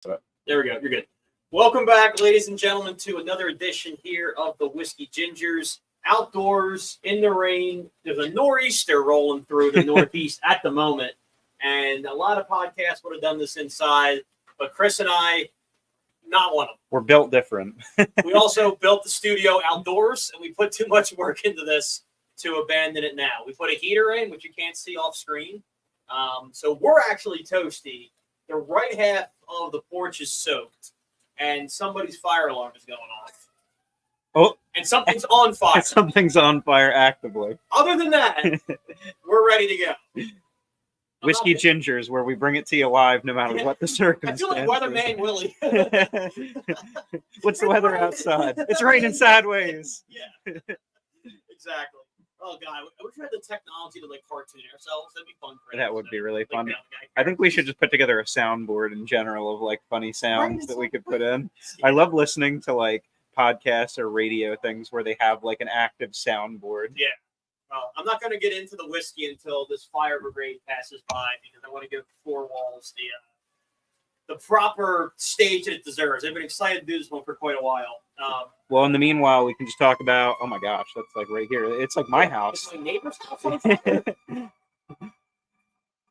There we go. You're good. Welcome back, ladies and gentlemen, to another edition here of the Whiskey Gingers. Outdoors, in the rain. There's a nor'easter rolling through the Northeast at the moment. And a lot of podcasts would have done this inside. But Chris and I, not one of them. We're built different. We also built the studio outdoors, and we put too much work into this to abandon it now. We put a heater in, which you can't see off screen. So we're actually toasty. The right half of the porch is soaked, and somebody's fire alarm is going off. Oh, and something's on fire. Something's on fire actively. Other than that, we're ready to go. Whiskey Gingers, where we bring it to you live no matter what the circumstances. I feel like Weatherman Willie. What's the weather outside? It's raining sideways. Yeah, exactly. Oh, God. I wish we had the technology to, cartoon ourselves. That'd be fun. That would be really fun. I think we should just put together a soundboard in general of, funny sounds that we could put in. I love listening to, podcasts or radio things where they have, an active soundboard. Yeah. Well, I'm not going to get into the whiskey until this fire brigade passes by because I want to give Four Walls the proper stage that it deserves. I've been excited to do this one for quite a while. Well, in the meanwhile, we can just talk about, oh my gosh, that's right here. It's my house. It's my neighbor's house on fire?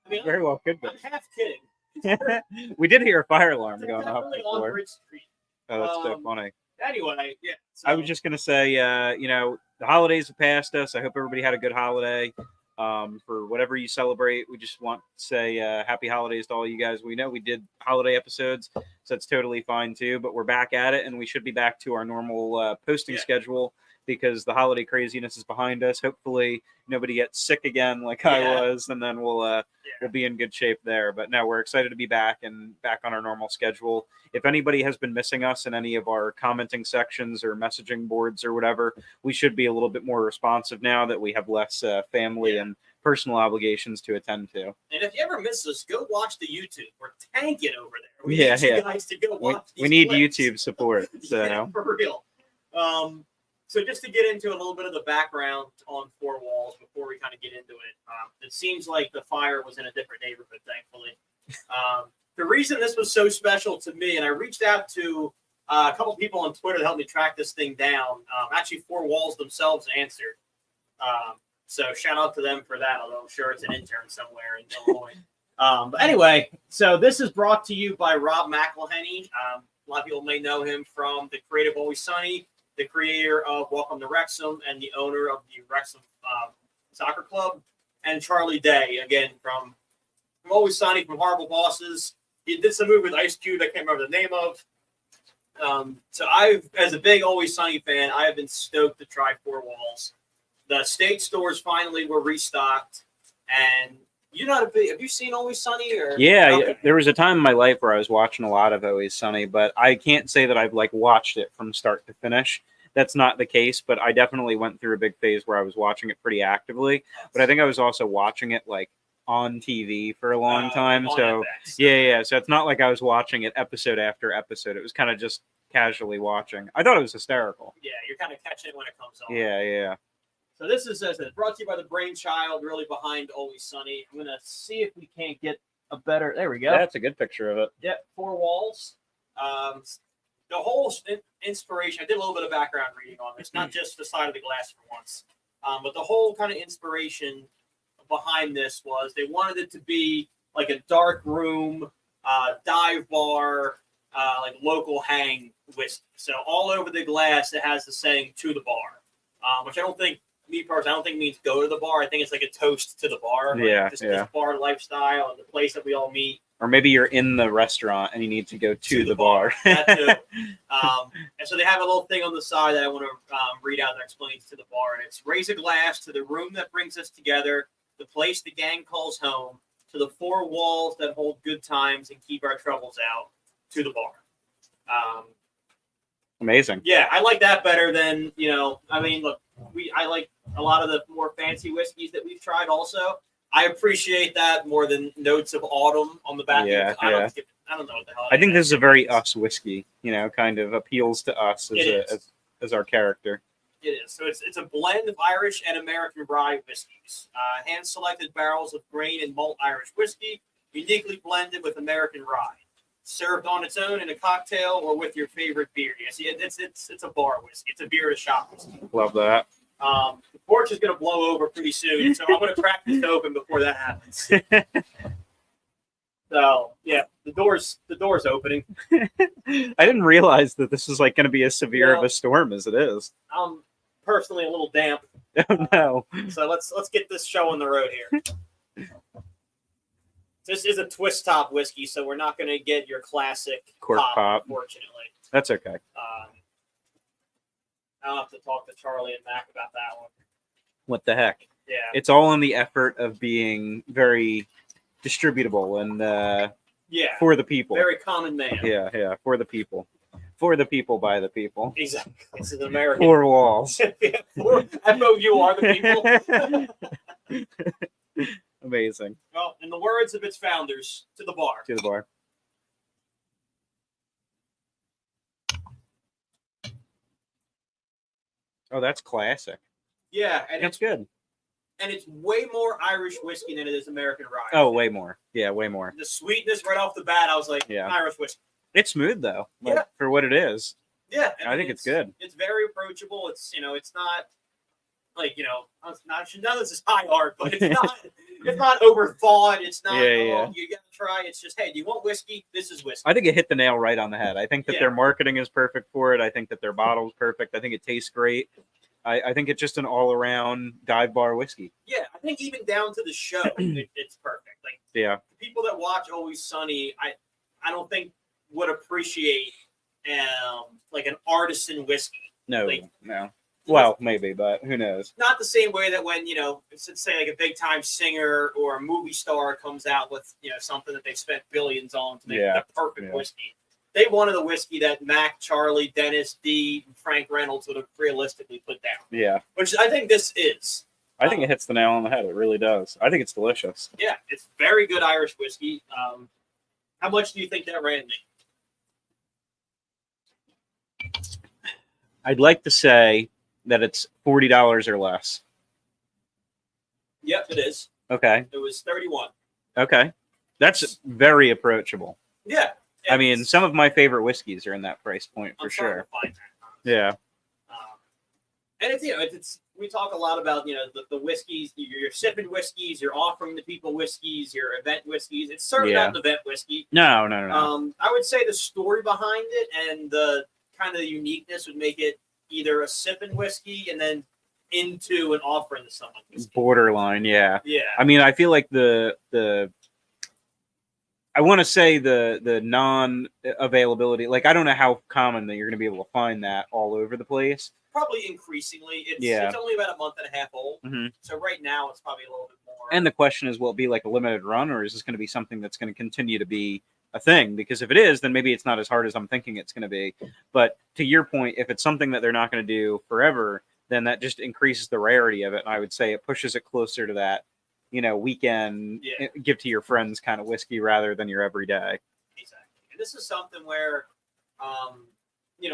Very well could be. I'm half kidding. We did hear a fire alarm going off really before. on Bridge Street. Oh, that's so funny. Anyway, yeah. So, I was just going to say, the holidays have passed us. I hope everybody had a good holiday. For whatever you celebrate, we just want to say happy holidays to all you guys. We know we did holiday episodes, so that's totally fine too. But we're back at it, and we should be back to our normal posting schedule because the holiday craziness is behind us. Hopefully, nobody gets sick again like I was, and then we'll be in good shape there. But no, we're excited to be back and back on our normal schedule. If anybody has been missing us in any of our commenting sections or messaging boards or whatever, we should be a little bit more responsive now that we have less family and personal obligations to attend to. And if you ever miss us, go watch the YouTube. We're tanking over there. We need you guys to go watch we need clips. YouTube support. So. Yeah, for real. So just to get into a little bit of the background on Four Walls before we kind of get into it, it seems like the fire was in a different neighborhood, thankfully. The reason this was so special to me, and I reached out to a couple people on Twitter to help me track this thing down. Actually, Four Walls themselves answered. So shout out to them for that, although I'm sure it's an intern somewhere in Illinois. But anyway, so this is brought to you by Rob McElhenney. A lot of people may know him from the creative Always Sunny, the creator of Welcome to Wrexham, and the owner of the Wrexham Soccer Club, and Charlie Day, again, from Always Sunny, from Horrible Bosses. He did some movie with Ice Cube I can't remember the name of. So as a big Always Sunny fan, I have been stoked to try Four Walls. The state stores finally were restocked, and you're not a big. Have you seen Always Sunny? Or yeah, there was a time in my life where I was watching a lot of Always Sunny, but I can't say that I've watched it from start to finish. That's not the case, but I definitely went through a big phase where I was watching it pretty actively. But I think I was also watching it on TV for a long time. So yeah. So it's not like I was watching it episode after episode. It was kind of just casually watching. I thought it was hysterical. Yeah, you're kind of catching it when it comes on. Yeah. So this is brought to you by the brainchild, really behind Always Sunny. I'm gonna see if we can't get a better. There we go. That's a good picture of it. Yeah, Four Walls. The whole inspiration. I did a little bit of background reading on this, not just the side of the glass for once, but the whole kind of inspiration behind this was they wanted it to be like a dark room, dive bar, local hang whiskey. So all over the glass, it has the saying "to the bar," which I don't think. Me personally, I don't think means go to the bar. I think it's like a toast to the bar. This bar lifestyle and the place that we all meet. Or maybe you're in the restaurant and you need to go to the bar. That too. And so they have a little thing on the side that I want to read out that explains to the bar. And it's raise a glass to the room that brings us together, the place the gang calls home, to the four walls that hold good times and keep our troubles out, to the bar. Amazing. Yeah, I like that better than, look, I like a lot of the more fancy whiskeys that we've tried also. I appreciate that more than Notes of Autumn on the back. Yeah, I don't know what the hell. I think this is a very us whiskey, kind of appeals to us as our character. It is. So it's a blend of Irish and American rye whiskeys. Hand-selected barrels of grain and malt Irish whiskey, uniquely blended with American rye. served on its own in a cocktail or with your favorite beer. You see, it's a bar whiskey. It's a beer to shop whiskey. Love that. The porch is going to blow over pretty soon, so I'm going to crack this open before that happens. So yeah, the door's opening. I didn't realize that this was like going to be as severe of No. a storm as it is. I'm personally a little damp, Oh no. so let's get this show on the road here. This is a twist top whiskey, so we're not going to get your classic Cork pop. unfortunately. That's okay. I'll have to talk to Charlie and Mac about that one. What the heck? Yeah. It's all in the effort of being very distributable and Yeah. for the people. Very common man. Yeah, for the people. For the people, by the people. Exactly. This is an American. Four walls. FOU are the people. Amazing. Well, in the words of its founders, to the bar. To the bar. Oh, that's classic. Yeah, and That's good. it's way more Irish whiskey than it is American rye. Oh, way more. Yeah, way more. The sweetness right off the bat, I was like, Yeah. Irish whiskey. It's smooth though. Like, Yeah. for what it is. Yeah, I think it's good. It's very approachable. It's it's not like it's not none of this is high art, but it's not overthought. It's not Yeah. you gotta try. It's just hey, do you want whiskey? This is whiskey. I think it hit the nail right on the head. I think that Yeah. their marketing is perfect for it. I think that their bottle's perfect. I think it tastes great. I think it's just an all-around dive bar whiskey. Yeah, I think even down to the show, it's perfect. Like Yeah. the people that watch Always Sunny, I don't think would appreciate like an artisan whiskey. No, Like- no. Well, maybe, but who knows? Not the same way that when let's say like a big time singer or a movie star comes out with something that they've spent billions on to make Yeah, the perfect yeah. whiskey. They wanted a whiskey that Mac, Charlie, Dennis, D, and Frank Reynolds would have realistically put down, Yeah. which I think this is. I think it hits the nail on the head. It really does. I think it's delicious. Yeah, it's very good Irish whiskey. How much do you think that ran me? I'd like to say that it's $40 or less. Yep, it is. Okay. It was 31. Okay. That's very approachable. Yeah. I mean, some of my favorite whiskeys are in that price point for I'm starting sure. to find that. Yeah. And it's it's we talk a lot about the whiskeys, your sipping whiskeys, you're offering the people whiskeys, your event whiskeys. It's certainly Yeah. not an event whiskey. No. I would say the story behind it and the kind of the uniqueness would make it either a sipping whiskey and then into an offering to someone. Borderline, yeah. Yeah. I mean, I feel like the I want to say the non availability. Like, I don't know how common that you're going to be able to find that all over the place. Probably increasingly. Yeah. It's only about a month and a half old. Mhm. So right now it's probably a little bit more. And the question is, will it be like a limited run, or is this going to be something that's going to continue to be a thing? Because if it is, then maybe it's not as hard as I'm thinking it's going to be. But to your point, if it's something that they're not going to do forever, then that just increases the rarity of it. And I would say it pushes it closer to that, weekend, Yeah. give to your friends kind of whiskey rather than your everyday. Exactly. And this is something where,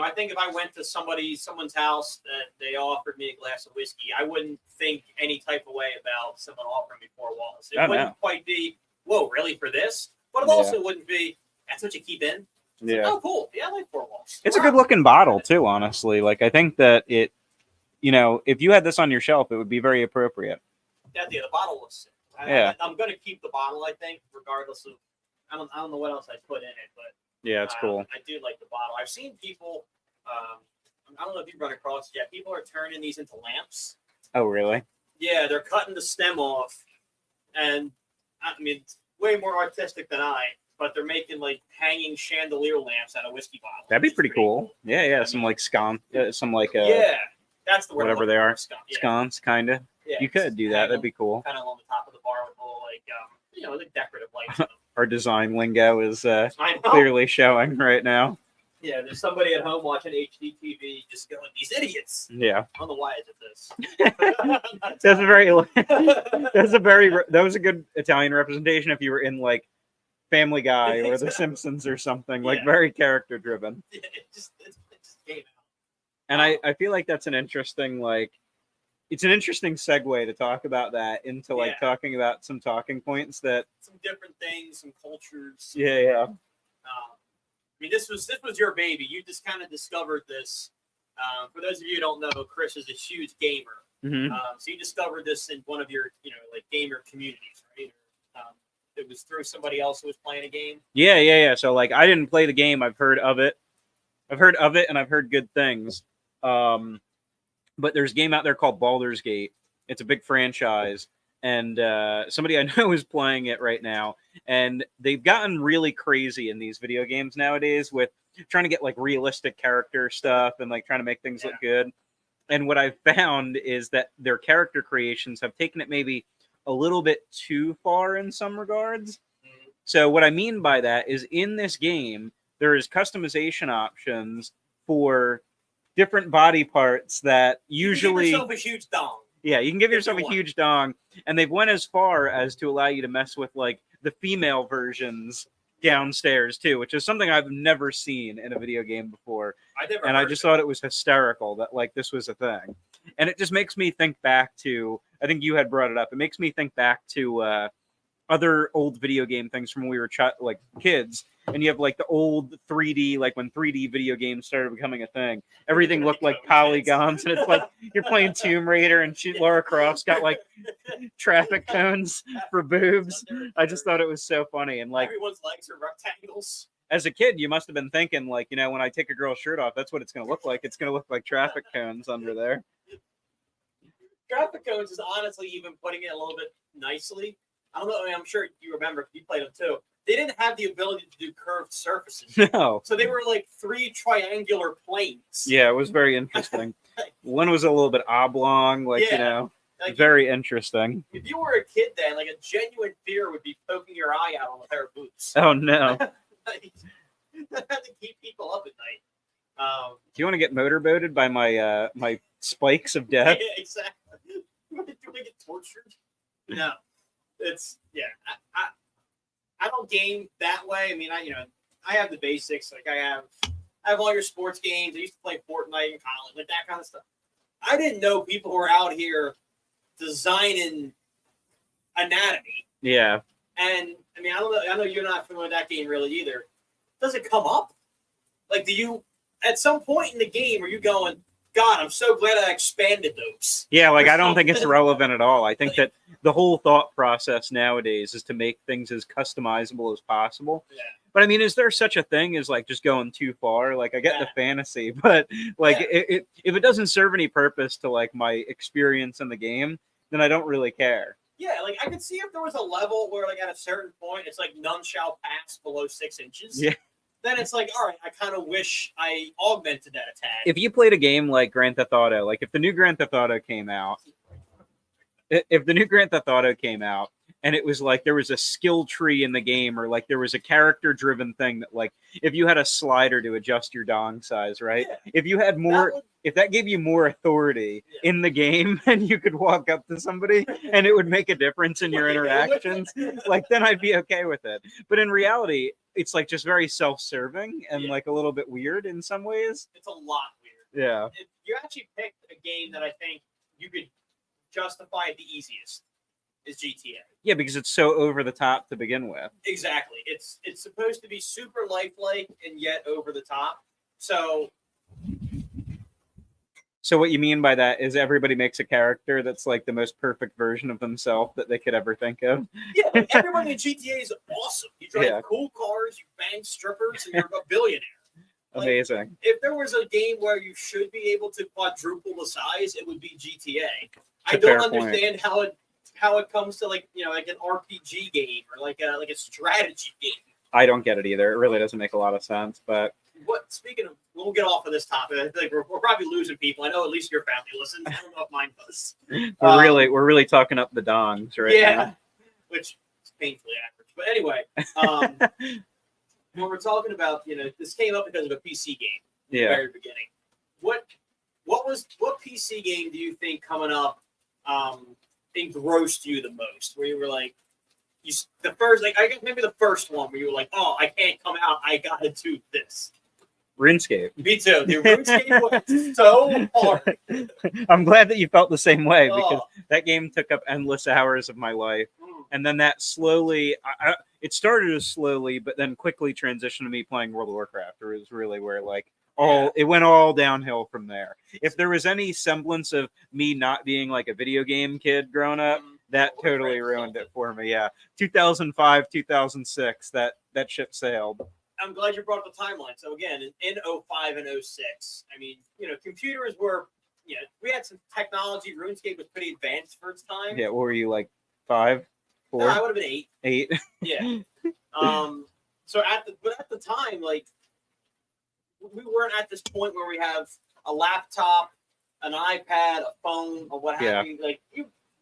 I think if I went to someone's house that they offered me a glass of whiskey, I wouldn't think any type of way about someone offering me 4 Walls. It Oh, wouldn't no. quite be, whoa, really for this? But it Yeah. also wouldn't be, that's what you keep in. It's like, oh, cool. Yeah, I like 4 Walls. It's a good looking bottle too, honestly. Like, I think that it, if you had this on your shelf, it would be very appropriate. Yeah, the bottle looks sick. I'm going to keep the bottle, I think, regardless of, I don't know what else I put in it, but Yeah, it's cool. I do like the bottle. I've seen people, I don't know if you've run across it yet, people are turning these into lamps. Oh, really? Yeah, they're cutting the stem off, and I mean, it's way more artistic than but they're making like hanging chandelier lamps out of whiskey bottles. That'd be which is pretty cool. Yeah. Some like scone, some like Yeah, that's the word. whatever they are. Yeah, scones, kind of. yeah, You could do that. That'd be cool. kind of on the top of the bar with little like decorative lights. on them. Our design lingo is I know. clearly showing right now. Yeah, there's somebody at home watching HDTV just going, "These idiots." Yeah, I don't know why I did this. that's a very that was a good Italian representation. If you were in like Family Guy or The Simpsons or something, like Yeah. very character driven. it just came out. And I feel like that's an interesting it's an interesting segue to talk about that into Yeah. talking about some talking points that Some different things, some cultures. yeah. mean, this was your baby. You just kind of discovered this. For those of you who don't know, Chris is a huge gamer. Mhm. So you discovered this in one of your, like gamer communities, right? It was through somebody else who was playing a game. Yeah. So like, I didn't play the game. I've heard of it, and I've heard good things. But there's a game out there called Baldur's Gate. It's a big franchise, and somebody I know is playing it right now. And they've gotten really crazy in these video games nowadays with trying to get like realistic character stuff and like trying to make things look good. And what I've found is that their character creations have taken it maybe a little bit too far in some regards. So what I mean by that is in this game, there is customization options for different body parts that usually... You give yourself a huge dong. Yeah, you can give yourself a huge dong. And they've went as far as to allow you to mess with like the female versions downstairs too, which is something I've never seen in a video game before. I just thought it was hysterical that like this was a thing. And it just makes me think back to, I think you had brought it up, it makes me think back to other old video game things from when we were like kids. And you have like the old 3D, like when 3D video games started becoming a thing, everything looked like polygons, and it's like you're playing Tomb Raider and Lara Croft's got like traffic cones for boobs. I just thought it was so funny. And like everyone's legs are rectangles. As a kid, you must have been thinking like, when I take a girl's shirt off, that's what it's going to look like. It's going to look like traffic cones under there. Traffic cones is honestly even putting it a little bit nicely. I don't know. I mean, I'm sure you remember you played them too. They didn't have the ability to do curved surfaces. No. So they were like 3 triangular planes. Yeah, it was very interesting. One was a little bit oblong, like, like very interesting. If you were a kid then, like a genuine fear would be poking your eye out on a pair of boots. Oh, no. That had to keep people up at night. Do you want to get motorboated by my my spikes of death? Yeah, exactly. Do you want to get tortured? No. It's, I don't game that way. I mean, I have the basics. Like I have all your sports games. I used to play Fortnite in college, like that kind of stuff. I didn't know people were out here designing anatomy. Yeah. And I mean, I know you're not familiar with that game really either. Does it come up? Like, do you at some point in the game are you going, God, I'm so glad I expanded those? Yeah, like I don't think it's relevant at all. I think that the whole thought process nowadays is to make things as customizable as possible. Yeah. But I mean, is there such a thing as like just going too far? Like I get the fantasy, but like if it doesn't serve any purpose to like my experience in the game, then I don't really care. Yeah, like I could see if there was a level where like at a certain point it's like none shall pass below 6 inches. Yeah. Then it's like, all right, I kind of wish I augmented that a tad. If you played a game like Grand Theft Auto, like if the new Grand Theft Auto came out, and it was like there was a skill tree in the game, or like there was a character driven thing that like if you had a slider to adjust your dong size, right? Yeah. If you had more, if that gave you more authority in the game and you could walk up to somebody and it would make a difference in your interactions, like then I'd be okay with it. But in reality, it's like just very self-serving and like a little bit weird in some ways. It's a lot weird. Yeah. You actually picked a game that I think you could justify it the easiest is GTA. Yeah, because it's so over the top to begin with. Exactly. It's supposed to be super lifelike and yet over the top. So what you mean by that is everybody makes a character that's like the most perfect version of themselves that they could ever think of. Yeah, like everybody in GTA is awesome. You drive cool cars, you bang strippers, and you're a billionaire. Like, amazing. If there was a game where you should be able to quadruple the size, it would be GTA. I don't understand how it comes to like an RPG game or like a strategy game. I don't get it either. It really doesn't make a lot of sense. But speaking of, we'll get off of this topic. I feel like we're probably losing people. I know at least your family listens. I don't know if mine does. We're really talking up the dongs right now. Which is painfully average. But anyway, when we're talking about this came up because of a PC game in the very beginning. What PC game do you think coming up engrossed you the most? Where you were like, the first, like I guess maybe the first one where you were like, oh, I can't come out. I gotta do this. RuneScape. Me too. The RuneScape was so hard. I'm glad that you felt the same way because that game took up endless hours of my life. And then that slowly, it started as slowly, but then quickly transitioned to me playing World of Warcraft. It was really where like it went all downhill from there. If there was any semblance of me not being like a video game kid growing up, that totally ruined it for me. Yeah, 2005, 2006, that ship sailed. I'm glad you brought up the timeline. So again, in 05 and 06, I mean, computers were, we had some technology. RuneScape was pretty advanced for its time. Yeah, what were you, like 5, 4? No, I would have been 8. 8. Yeah. So at the time, like, we weren't at this point where we have a laptop, an iPad, a phone, or what have you. Like,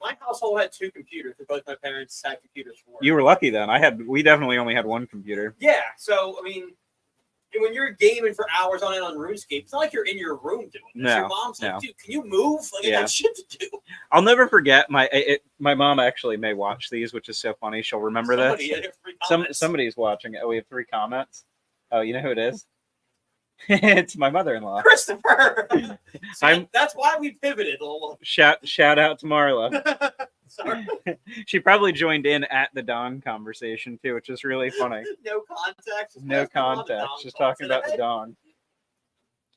my household had 2 computers. Both my parents had computers for. You were lucky then. We definitely only had 1 computer. Yeah. So I mean, when you're gaming for hours on end on RuneScape, it's not like you're in your room doing this. No, your mom's like, dude, can you move? Like, I got shit to do. I'll never forget my mom actually may watch these, which is so funny. She'll remember this. Somebody's watching it. Oh, we have 3 comments. Oh, you know who it is? It's my mother-in-law, Christopher. That's why we pivoted a little. Shout out to Marla. Sorry. She probably joined in at the Dawn conversation too, which is really funny. No context. No context. Just talking about the Dawn.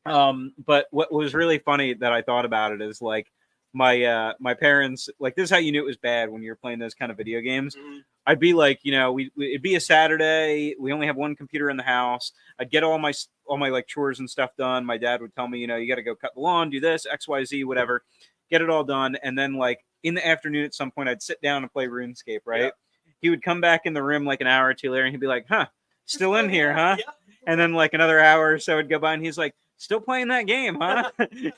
But what was really funny that I thought about it is like my parents, like, this is how you knew it was bad when you're playing those kind of video games. Mm-hmm. I'd be like, it'd be a Saturday. We only have 1 computer in the house. I'd get all my like chores and stuff done. My dad would tell me, you got to go cut the lawn, do this, X, Y, Z, whatever. Get it all done. And then like in the afternoon at some point, I'd sit down and play RuneScape, right? Yeah. He would come back in the room like an hour or 2 later and he'd be like, still in here, huh? Yeah. And then like another hour or so would go by and he's like, still playing that game, huh? And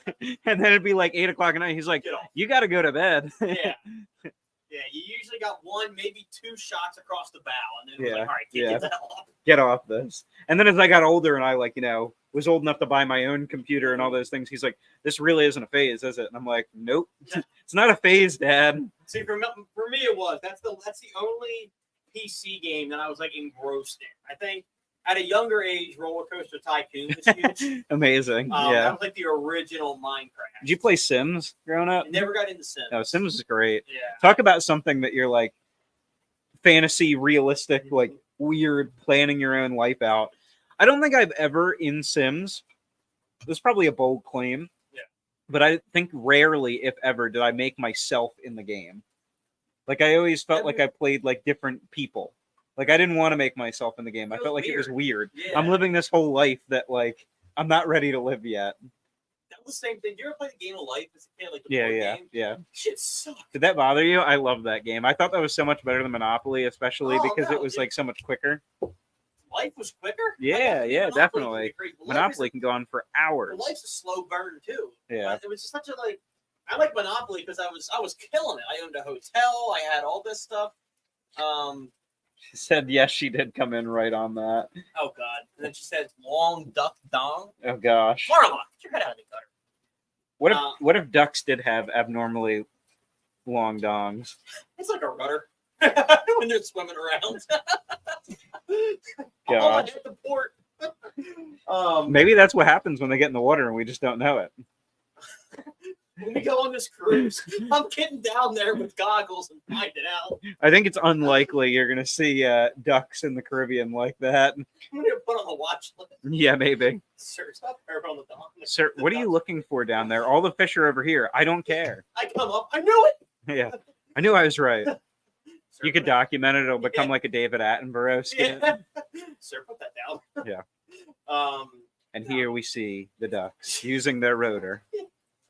then it'd be like 8 o'clock at night. He's like, you got to go to bed. Yeah. Yeah, you usually got 1, maybe 2 shots across the bow, and then it was like, all right, get the hell off. Get off this. And then as I got older and I was old enough to buy my own computer and all those things, he's like, this really isn't a phase, is it? And I'm like, nope, it's not a phase, Dad. See, for me it was. That's the only PC game that I was like engrossed in. I think at a younger age, Roller Coaster Tycoon was huge. Amazing. That was like the original Minecraft. Did you play Sims growing up? I never got into Sims. No, Sims is great. Yeah. Talk about something that you're like fantasy, realistic, like weird, planning your own life out. I don't think I've ever in Sims, this is probably a bold claim, but I think rarely, if ever, did I make myself in the game. Like, I always felt like I played like different people. Like, I didn't want to make myself in the game. I felt like it was weird. Yeah. I'm living this whole life that, like, I'm not ready to live yet. That was the same thing. Did you ever play the Game of Life as a kid? Like the board game? Yeah. Shit sucked. Did that bother you? I love that game. I thought that was so much better than Monopoly, especially because it was, like, so much quicker. Life was quicker? Yeah, definitely. Monopoly can go on for hours. Well, Life's a slow burn, too. Yeah. It was just such a, like... I like Monopoly because I was killing it. I owned a hotel. I had all this stuff. She said yes, she did come in right on that. Oh, God. And then she says, long duck dong. Oh, gosh. Marla, get your head out of the gutter. What if ducks did have abnormally long dongs? It's like a rudder when they're swimming around. God. Hit the port. Maybe that's what happens when they get in the water and we just don't know it. When we go on this cruise, I'm getting down there with goggles and finding out. I think it's unlikely you're going to see ducks in the Caribbean like that. I'm going to put on the watch list. Yeah, maybe. Sir, stop on the dock. Sir, what are you looking for down there? All the fish are over here. I don't care. I come up. I knew it. Yeah. I knew I was right. Sir, you could document it. It'll become like a David Attenborough skit. Yeah. Sir, put that down. Yeah. And here we see the ducks using their rotor.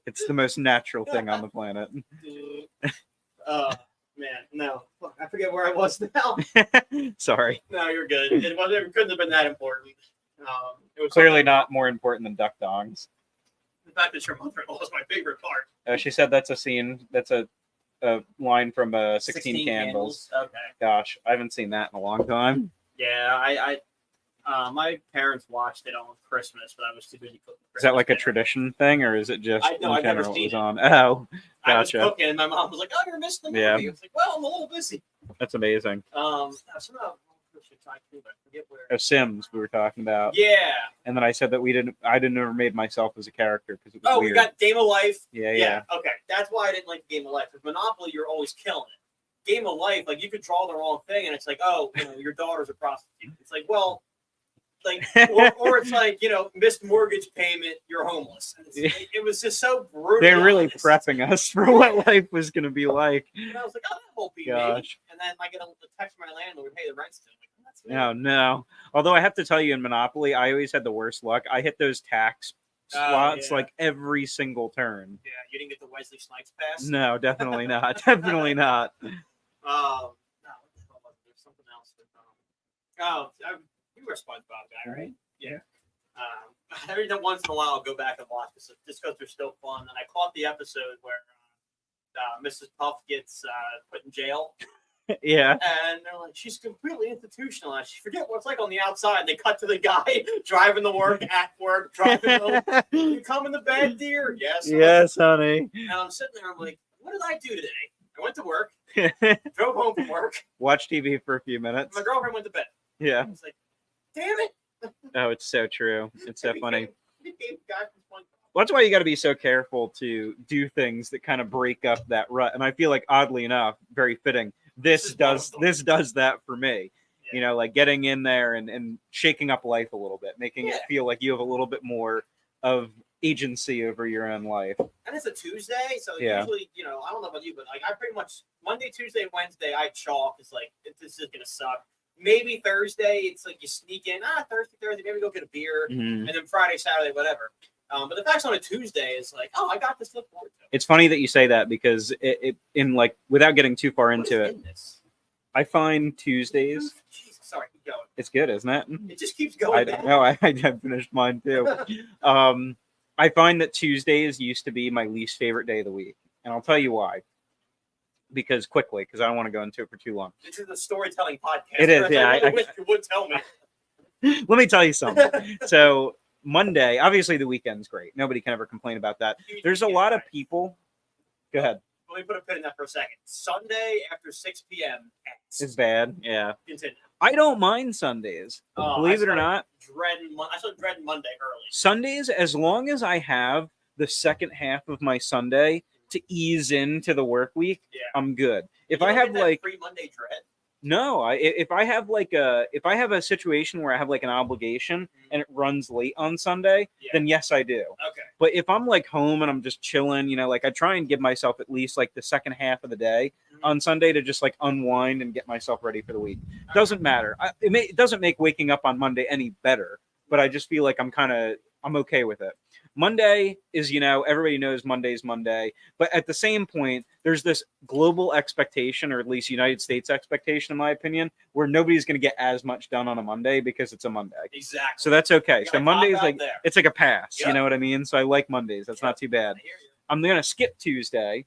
It's the most natural thing on the planet. Man, no. I forget where I was now. Sorry. No, you're good. It couldn't have been that important. It was clearly not more important than duck dongs. The fact that your mother-in-law is my favorite part. She said that's a scene. That's a line from 16 Candles. Okay. Gosh, I haven't seen that in a long time. Yeah, my parents watched it on Christmas, but I was too busy cooking. Is that like a tradition thing, or is it just in general it was on? Oh, gotcha. I was cooking, and my mom was like, "Oh, you're missing the movie." I was like, "Well, I'm a little busy." That's amazing. I forget where. Oh, Sims we were talking about. Yeah. And then I said that I didn't ever made myself as a character because it was weird. We got Game of Life. Yeah. Okay, that's why I didn't like Game of Life. With Monopoly, you're always killing it. game of life. Like you could draw the wrong thing, and it's like, oh, your daughter's a prostitute. It's like, well, like, or it's like, missed mortgage payment, you're homeless. It was just so brutal. They're really prepping us for what life was going to be like. And I was like, oh, that won't be me. And then I get a text from my landlord, hey, the rent's due. I'm like, that's me. Oh, no. Although I have to tell you, in Monopoly, I always had the worst luck. I hit those tax slots like every single turn. Yeah, you didn't get the Wesley Snipes pass? No, definitely not. Definitely not. No, what the hell was it? There's something else. You were a SpongeBob guy, right? Yeah. Every once in a while, I'll go back and watch this just because they're still fun. And I caught the episode where Mrs. Puff gets put in jail. Yeah. And they're like, she's completely institutionalized. She forget what it's like on the outside. They cut to the guy driving to work, at work, driving home. You coming to bed, dear? Yes. Yes, honey. And I'm sitting there, I'm like, what did I do today? I went to work, drove home from work. Watch TV for a few minutes. My girlfriend went to bed. Yeah. I was like, damn it. Oh, it's so true. It's so funny. Well, that's why you got to be so careful to do things that kind of break up that rut. And I feel like, oddly enough, very fitting, this does that for me. Yeah. Like getting in there and shaking up life a little bit, making it feel like you have a little bit more of agency over your own life. And it's a Tuesday, so usually, I don't know about you, but like I pretty much Monday, Tuesday, Wednesday, I chalk. It's like this is gonna suck. Maybe Thursday, it's like you sneak in. Thursday, maybe go get a beer, and then Friday, Saturday, whatever. But the fact on a Tuesday is like, oh, I got this to look forward to. It's funny that you say that because it in like without getting too far into it, I find Tuesdays. Jesus, sorry, keep going. It's good, isn't it? It just keeps going. I finished mine too. I find that Tuesdays used to be my least favorite day of the week, and I'll tell you why. Because I don't want to go into it for too long. This is a storytelling podcast. It is, yeah. I wish you would tell me. Let me tell you something. So Monday, obviously the weekend's great. Nobody can ever complain about that. There's a lot of people. Go ahead. Let me put a pin in that for a second. Sunday after 6 p.m. It's bad. Yeah. Continue. I don't mind Sundays. Believe it or not. I started dreading Monday early. Sundays, as long as I have the second half of my Sunday to ease into the work week, I'm good. If I have like free Monday dread. No, if I have a situation where I have like an obligation and it runs late on Sunday, then yes, I do. Okay. But if I'm like home and I'm just chilling, like I try and give myself at least like the second half of the day on Sunday to just like unwind and get myself ready for the week. Doesn't matter. It doesn't make waking up on Monday any better, but I just feel like I'm okay with it. Monday is, everybody knows Monday's Monday, but at the same point, there's this global expectation, or at least United States expectation, in my opinion, where nobody's going to get as much done on a Monday because it's a Monday. Exactly. So that's okay. So Monday is like, there. it's like a pass, you know what I mean? So I like Mondays. That's not too bad. I'm going to skip Tuesday.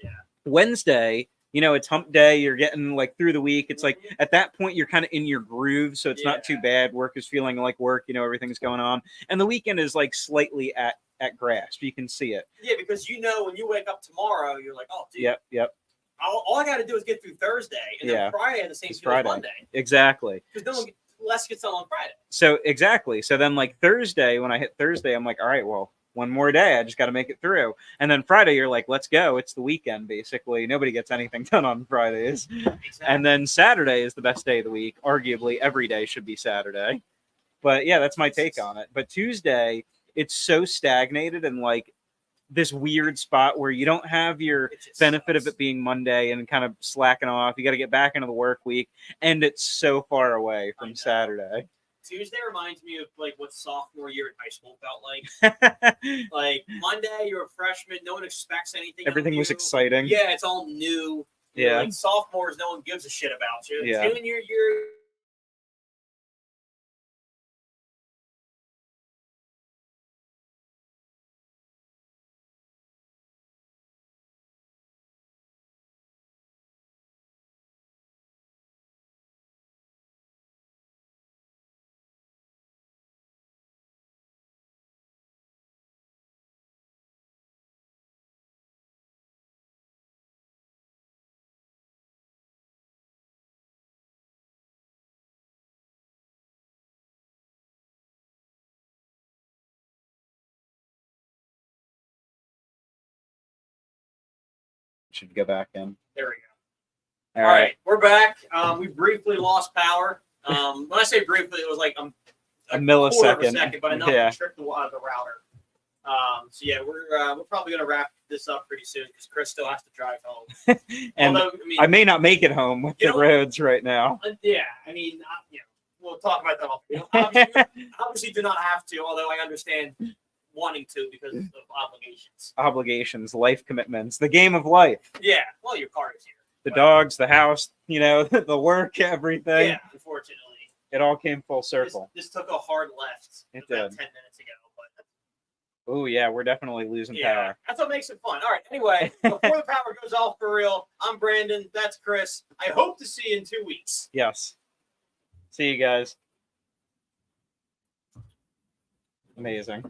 Yeah. Wednesday, it's hump day. You're getting like through the week. It's like at that point, you're kind of in your groove. So it's not too bad. Work is feeling like work, everything's going on. And the weekend is like slightly at grasp. You can see it. Yeah, because when you wake up tomorrow, you're like, oh, dude. Yep. All I got to do is get through Thursday. And then Friday, I have the same feel as Monday. Exactly. Because less gets done on Friday. So exactly. So then like Thursday, when I hit Thursday, I'm like, all right, well, one more day. I just got to make it through. And then Friday, you're like, let's go. It's the weekend, basically. Nobody gets anything done on Fridays. Exactly. And then Saturday is the best day of the week. Arguably, every day should be Saturday. But yeah, that's my take on it. But Tuesday, it's so stagnated and like this weird spot where you don't have your benefit of it being Monday and kind of slacking off. You got to get back into the work week. And it's so far away from Saturday. Tuesday reminds me of like what sophomore year in high school felt like. Like Monday, you're a freshman, no one expects anything. Everything was exciting. Yeah, it's all new. Yeah. Like sophomores, no one gives a shit about you. Yeah. Junior year. Should go back in. There we go. All All right. right, we're back. We briefly lost power. When I say briefly, it was like A quarter of a millisecond. second, but enough Yeah. to trip the router. So yeah, we're probably gonna wrap this up pretty soon because Chris still has to drive home. And Although, I may not make it home with You the know- roads right now. Yeah, I mean, we'll talk about that. Obviously, do not have to. Although I understand wanting to because of obligations. Obligations, life commitments, the game of life. Yeah, well, your car is here. The dogs, the house, the work, everything. Yeah, unfortunately, It all came full circle. This took a hard left It about did. 10 minutes ago, but Oh yeah, we're definitely losing yeah, power. that's what makes it fun. All right, anyway, before the power goes off for real, I'm Brandon. That's Chris. I hope to see you in 2 weeks. Yes. See you guys. Amazing.